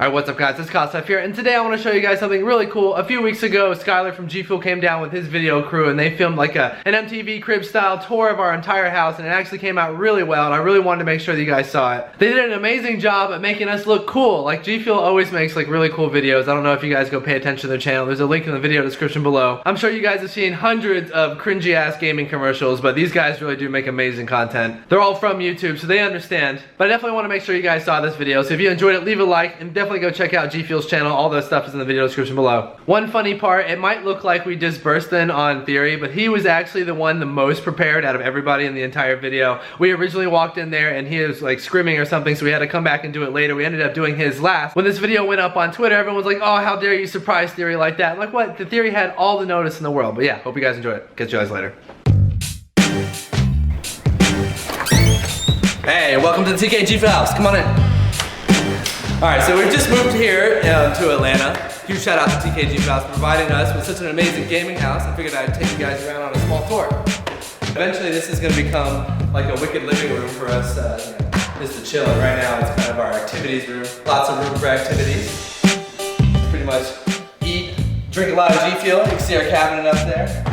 Alright, what's up guys, it's KOSDFF here, and today I want to show you guys something really cool. A few weeks ago, Skyler from GFuel came down with his video crew and they filmed like an MTV crib style tour of our entire house, and it actually came out really well, and I really wanted to make sure that you guys saw it. They did an amazing job at making us look cool. Like GFuel always makes like really cool videos. I don't know if you guys go pay attention to their channel. There's a link in the video description below. I'm sure you guys have seen hundreds of cringy ass gaming commercials, but these guys really do make amazing content. They're all from YouTube, so they understand. But I definitely want to make sure you guys saw this video, so if you enjoyed it, leave a like, and definitely go check out GFuel's channel. All the stuff is in the video description below. One funny part, it might look like we just burst in on Theory, but he was actually the one the most prepared out of everybody in the entire video. We originally walked in there and he was like screaming or something, so we had to come back and do it later. We ended up doing his last. When this video went up on Twitter, everyone was like, oh, how dare you surprise Theory like that. I'm like, what? The Theory had all the notice in the world. But yeah, hope you guys enjoy it. Catch you guys later. Hey, welcome to the TKGFuelHouse. Come on in. Alright, so we've just moved here to Atlanta. Huge shout out to TKGFuelHouse for providing us with such an amazing gaming house. I figured I'd take you guys around on a small tour. Eventually this is going to become like a wicked living room for us, just to chill. And right now it's kind of our activities room. Lots of room for activities. Pretty much eat, drink a lot of GFuel. You can see our cabinet up there.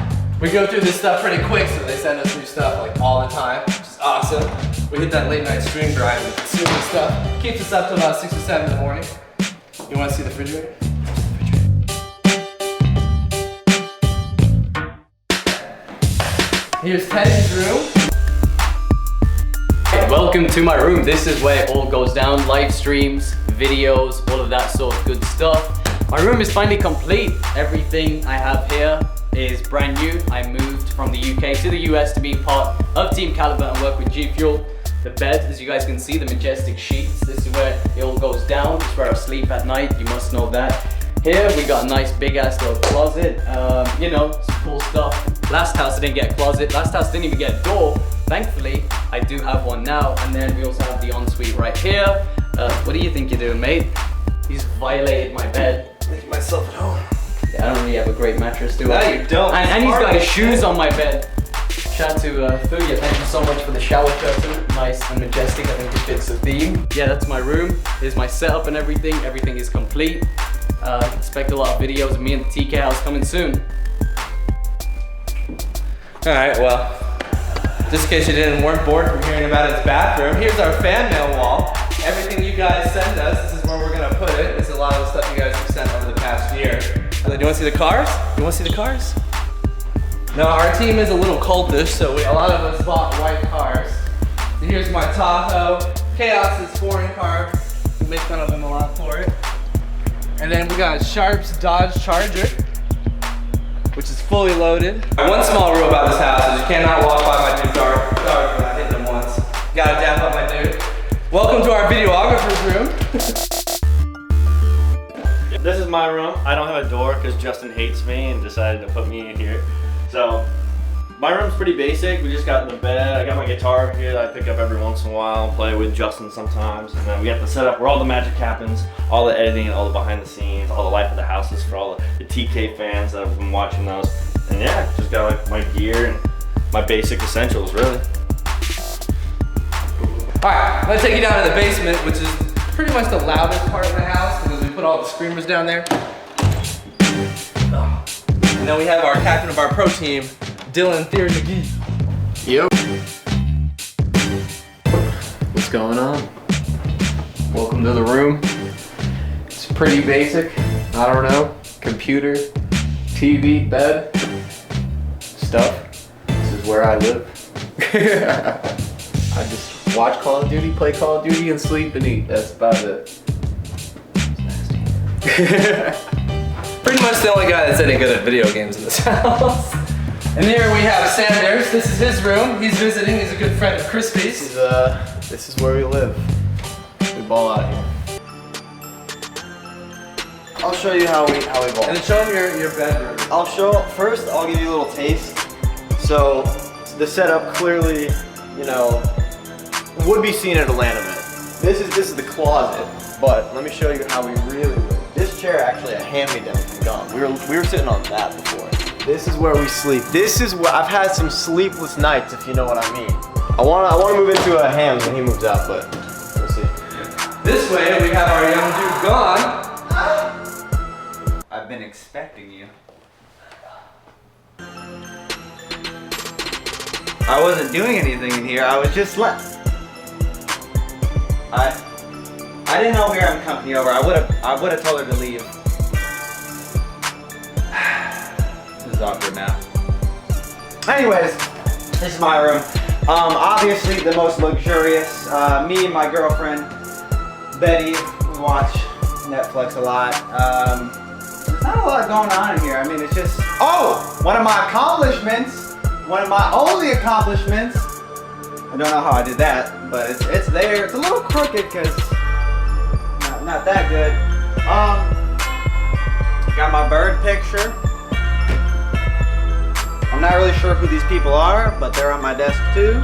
We go through this stuff pretty quick, so they send us new stuff like all the time, which is awesome. We hit that late night stream drive and consume this stuff. Keeps us up till about 6 or 7 in the morning. You want to see the refrigerator? Here's Teddy's room. Hey, welcome to my room. This is where it all goes down. Live streams, videos, all of that sort of good stuff. My room is finally complete. Everything I have here is brand new. I moved from the UK to the US to be part of Team Kaliber and work with GFuel. The bed, as you guys can see, the majestic sheets. This is where it all goes down. This is where I sleep at night. You must know that. Here we got a nice big ass little closet. You know, some cool stuff. Last house I didn't get a closet. Last house didn't even get a door. Thankfully, I do have one now. And then we also have the ensuite right here. What do you think you're doing, mate? He's violated my bed. Making myself at home. Yeah, I don't really have a great mattress, do I? No, you don't. And he's got his shoes on my bed. Shout out to Buya, thank you so much for the shower curtain. Nice and majestic, I think it fits the theme. Yeah, that's my room. Here's my setup and everything. Everything is complete. Expect a lot of videos of me and the TK house coming soon. Alright, well, just in case you weren't bored from hearing about his bathroom, here's our fan mail wall. Everything you guys send us, this is where we're gonna put it. This is a lot of the stuff you guys have sent over the past year. Do you want to see the cars? You want to see the cars? No, our team is a little cultish, so a lot of us bought white cars. So here's my Tahoe. Chaos's foreign car. We make fun of him a lot for it. And then we got Sharp's Dodge Charger, which is fully loaded. One small rule about this house is you cannot walk by my dude Sorry for not hitting him once. Gotta dap up my dude. Welcome to our videographer's room. This is my room. I don't have a door because Justin hates me and decided to put me in here. So my room's pretty basic. We just got the bed. I got my guitar here that I pick up every once in a while, play with Justin sometimes. And then we got the setup where all the magic happens, all the editing, all the behind the scenes, all the life of the houses for all the TK fans that have been watching those. And yeah, just got like my gear and my basic essentials really. Alright, I'm gonna take you down to the basement, which is pretty much the loudest part of the house because we put all the screamers down there. And then we have our captain of our pro team, Dylan Theory McGee. Yo. What's going on? Welcome to the room. It's pretty basic. I don't know. Computer, TV, bed, stuff. This is where I live. I just watch Call of Duty, play Call of Duty, and sleep and eat. That's about it. It's nasty. Pretty much the only guy that's any good at video games in this house. And here we have Sanders. This is his room. He's visiting. He's a good friend of Crispy's. This is where we live. We ball out here. I'll show you how we ball. And then show him your bedroom. First I'll give you a little taste. So the setup clearly, you know, would be seen at a land event. This is the closet, but let me show you how we really live. This chair actually a hand-me-down from Gum. We were sitting on that before. This is where we sleep. This is where I've had some sleepless nights, if you know what I mean. I wanna move into a Hams when he moves out, but we'll see. This way we have our young dude gone. I've been expecting you. I wasn't doing anything in here. I was just I didn't know we were having company over. I would have told her to leave. This is awkward now. Anyways, this is my room. Obviously the most luxurious. Me and my girlfriend Betty, we watch Netflix a lot. There's not a lot going on in here. I mean, it's just, one of my accomplishments. One of my only accomplishments. I don't know how I did that, but it's there. It's a little crooked because not that good. Got my bird picture. I'm not really sure who these people are, but they're on my desk too.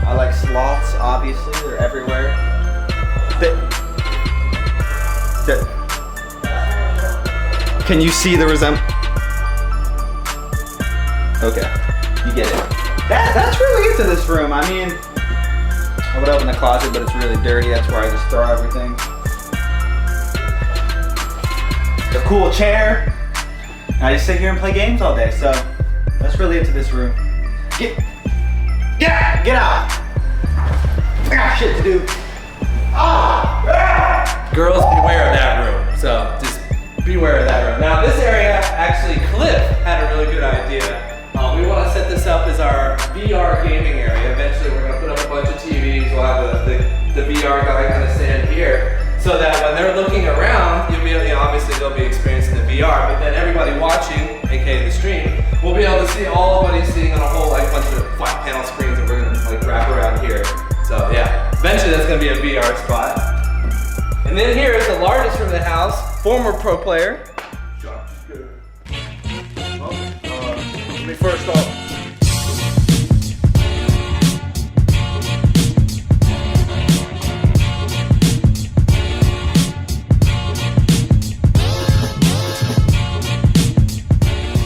I like sloths, obviously. They're everywhere. Can you see the resemblance? Okay, you get it. That's really it to this room. I mean, I would open the closet, but it's really dirty. That's where I just throw everything. The cool chair. I just sit here and play games all day. So that's really it to this room. Get out. I got shit to do. Girls, beware of that room. So just beware of that room. Now this area, actually Cliff had a really good idea. We want to set this up as our VR gaming area. Eventually we're going to put up a bunch of TVs. We'll have the VR guy kind of stand here so that when they're looking around, you'll be able, obviously they'll be experiencing the VR, but then everybody watching, aka the stream, will be able to see all of what he's seeing on a whole bunch of flat panel screens that we're going to wrap around here. So yeah, eventually that's going to be a VR spot. And then here is the largest room in the house, former pro player. Let me first off.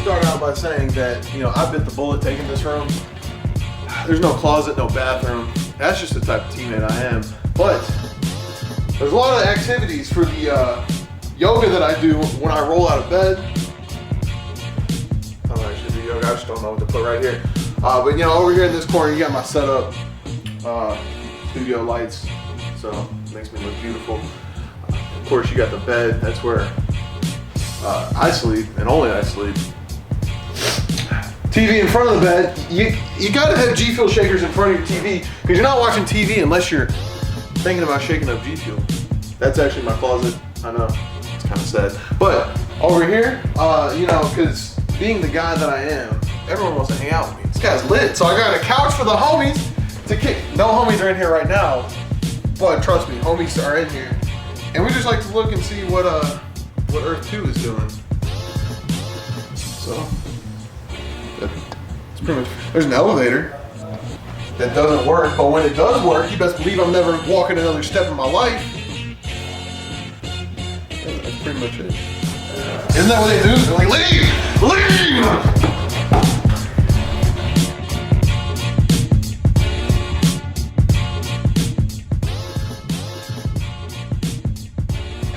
Start out by saying that, I bit the bullet taking this room. There's no closet, no bathroom. That's just the type of teammate I am. But there's a lot of activities for the yoga that I do when I roll out of bed. I don't actually do yoga, I just don't know what to put right here. But over here in this corner, you got my setup, studio lights, so it makes me look beautiful. Of course, you got the bed. That's where I sleep, and only I sleep. TV in front of the bed. You gotta have GFuel shakers in front of your TV because you're not watching TV unless you're thinking about shaking up GFuel. That's actually my closet. I know, it's kind of sad. But over here, because being the guy that I am, everyone wants to hang out with me. This guy's lit, so I got a couch for the homies to kick. No homies are in here right now, but trust me, homies are in here. And we just like to look and see what Earth 2 is doing. So, it's pretty much, there's an elevator that doesn't work, but when it does work, you best believe I'm never walking another step in my life. Yeah, that's pretty much it. Isn't that what they do? They're like, leave! Leave!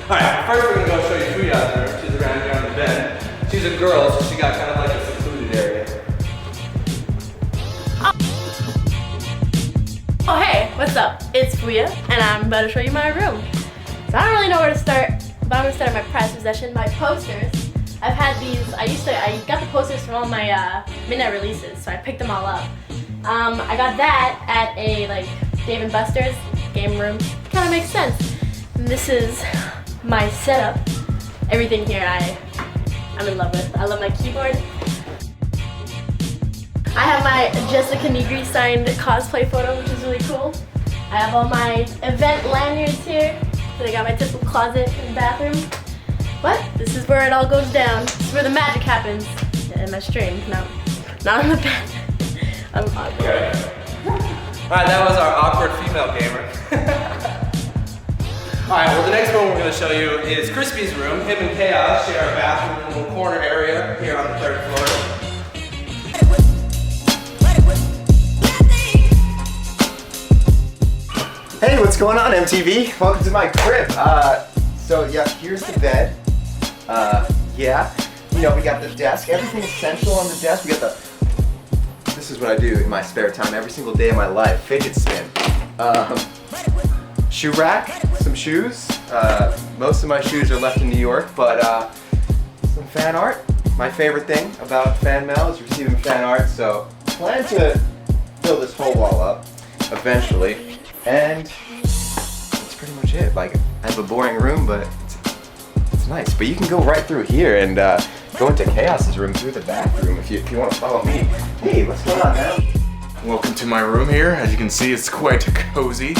Alright, first we're gonna go show you Buya's room. She's around here on the bed. She's a girl, so she got kind of like a secluded area. Oh hey, what's up? It's Buya, and I'm about to show you my room. So I don't really know where to start, but I'm gonna start at my prized possession, my posters. I've had these, I got the posters from all my midnight releases, so I picked them all up. I got that at a Dave & Buster's game room. Kind of makes sense. And this is my setup. Everything here I'm in love with. I love my keyboard. I have my Jessica Negri signed cosplay photo, which is really cool. I have all my event lanyards here. Then I got my typical closet and bathroom. But this is where it all goes down. This is where the magic happens. In my stream, not on the bed. I'm awkward. Okay. Alright, that was our awkward female gamer. Alright, well the next one we're going to show you is Crispy's room. Him and Chaos share a bathroom in a little corner area here on the 3rd floor. Hey, what's what's going on, MTV? Welcome to my crib. So yeah, here's the bed. Yeah, you know, we got the desk. Everything essential on the desk. We got the. This is what I do in my spare time every single day of my life. Fidget spin. Shoe rack. Some shoes. Most of my shoes are left in New York, but some fan art. My favorite thing about fan mail is receiving fan art. So plan to fill this whole wall up eventually, and that's pretty much it. Like, I have a boring room, but it's nice. But you can go right through here and go into Chaos's room through the bathroom if you want to follow me. Hey, what's going on, man? Welcome to my room here. As you can see, it's quite cozy.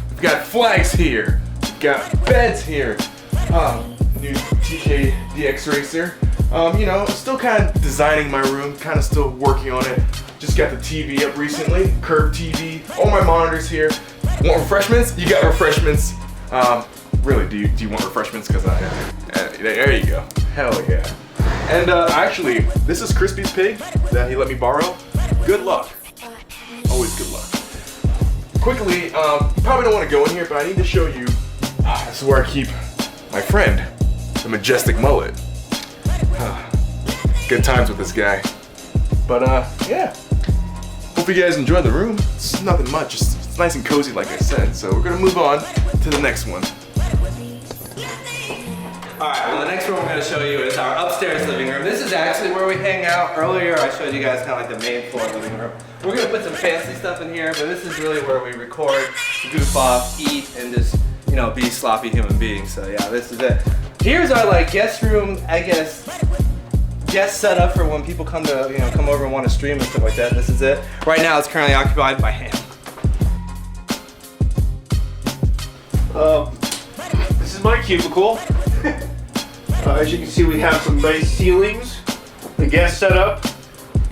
We've got flags here. We've got beds here. New TKDX racer. You know, still kind of designing my room, kind of still working on it. Just got the TV up recently, curved TV, all my monitors here. Want refreshments? You got refreshments. Really, do you want refreshments? Because there you go. Hell yeah. And actually, this is Crispy's pig that he let me borrow. Good luck. Always good luck. Quickly, probably don't want to go in here, but I need to show you. This is where I keep my friend, the majestic mullet. Good times with this guy. But yeah. Hope you guys enjoy the room. It's nothing much, it's nice and cozy like I said. So we're gonna move on to the next one. Alright, well the next room we're going to show you is our upstairs living room. This is actually where we hang out. Earlier I showed you guys kind of like the main floor living room. We're going to put some fancy stuff in here, but this is really where we record, goof off, eat, and just, you know, be sloppy human beings. So yeah, this is it. Here's our like guest room, I guess, guest setup for when people come to, you know, come over and want to stream and stuff like that. This is it. Right now it's currently occupied by Ham. This is my cubicle. As you can see, we have some nice ceilings, the gas setup,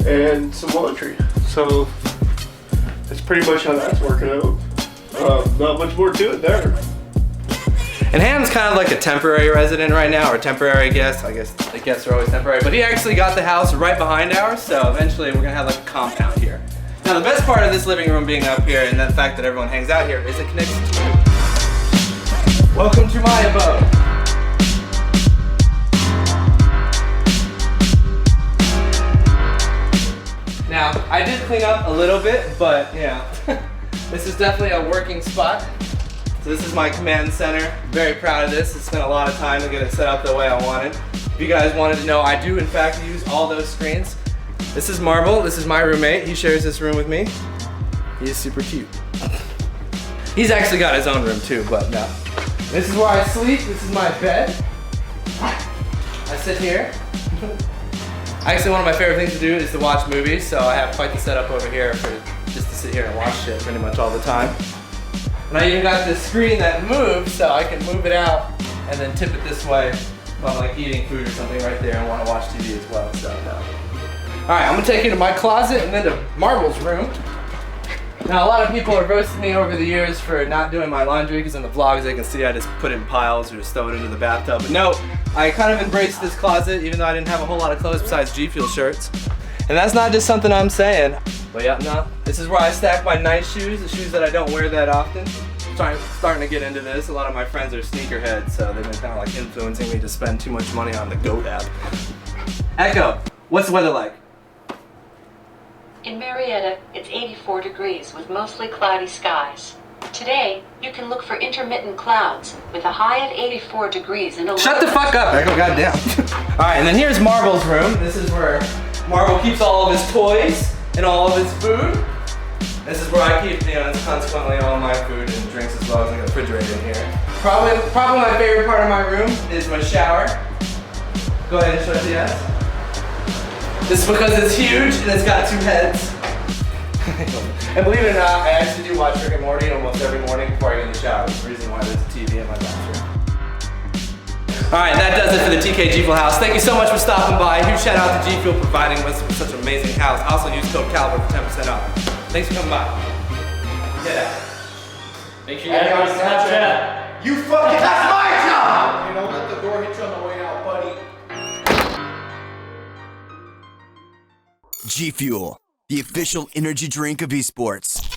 and some laundry. So that's pretty much how that's working out. Not much more to it there. And Ham's kind of like a temporary resident right now, or temporary guest. I guess the guests are always temporary, but he actually got the house right behind ours, so eventually we're gonna have like a compound here. Now the best part of this living room being up here and the fact that everyone hangs out here is it connects to you. Welcome to my abode. Now, I did clean up a little bit, but yeah, this is definitely a working spot. So this is my command center. Very proud of this. I spent a lot of time to get it set up the way I wanted. If you guys wanted to know, I do in fact use all those screens. This is Marble. This is my roommate. He shares this room with me. He's super cute. He's actually got his own room too, but no. This is where I sleep. This is my bed. I sit here. Actually, one of my favorite things to do is to watch movies, so I have quite the setup over here for just to sit here and watch shit pretty much all the time. And I even got this screen that moves, so I can move it out and then tip it this way while I'm like eating food or something right there and want to watch TV as well, so no. Alright, I'm gonna take you to my closet and then to Marble's room. Now, a lot of people have roasted me over the years for not doing my laundry, because in the vlogs they can see I just put it in piles or just throw it into the bathtub. But no, I kind of embraced this closet even though I didn't have a whole lot of clothes besides GFuel shirts. And that's not just something I'm saying. But yeah, no, this is where I stack my nice shoes, the shoes that I don't wear that often. Starting to get into this. A lot of my friends are sneakerheads, so they've been kind of like influencing me to spend too much money on the GOAT app. Echo, what's the weather like? In Marietta, it's 84 degrees with mostly cloudy skies. Today, you can look for intermittent clouds with a high of 84 degrees and a low. Shut the fuck up, Echo, goddamn. Alright, and then here's Marble's room. This is where Marble keeps all of his toys and all of his food. This is where I keep, you know, consequently all my food and drinks as well as I got a refrigerator in here. Probably my favorite part of my room is my shower. Go ahead and show it to you. This is because it's huge and it's got 2 heads. And believe it or not, I actually do watch Rick and Morty almost every morning before I get in the shower. That's the reason why there's a TV in my bathroom. Alright, that does it for the TKGFuelHouse. Thank you so much for stopping by. Huge shout out to GFuel providing us with such an amazing house. Also use code Kaliber for 10% off. Thanks for coming by. Get out. Make sure you have on Snapchat. You fucking, that's my job! You know, let the door hit you on the way out, buddy. GFuel, the official energy drink of esports.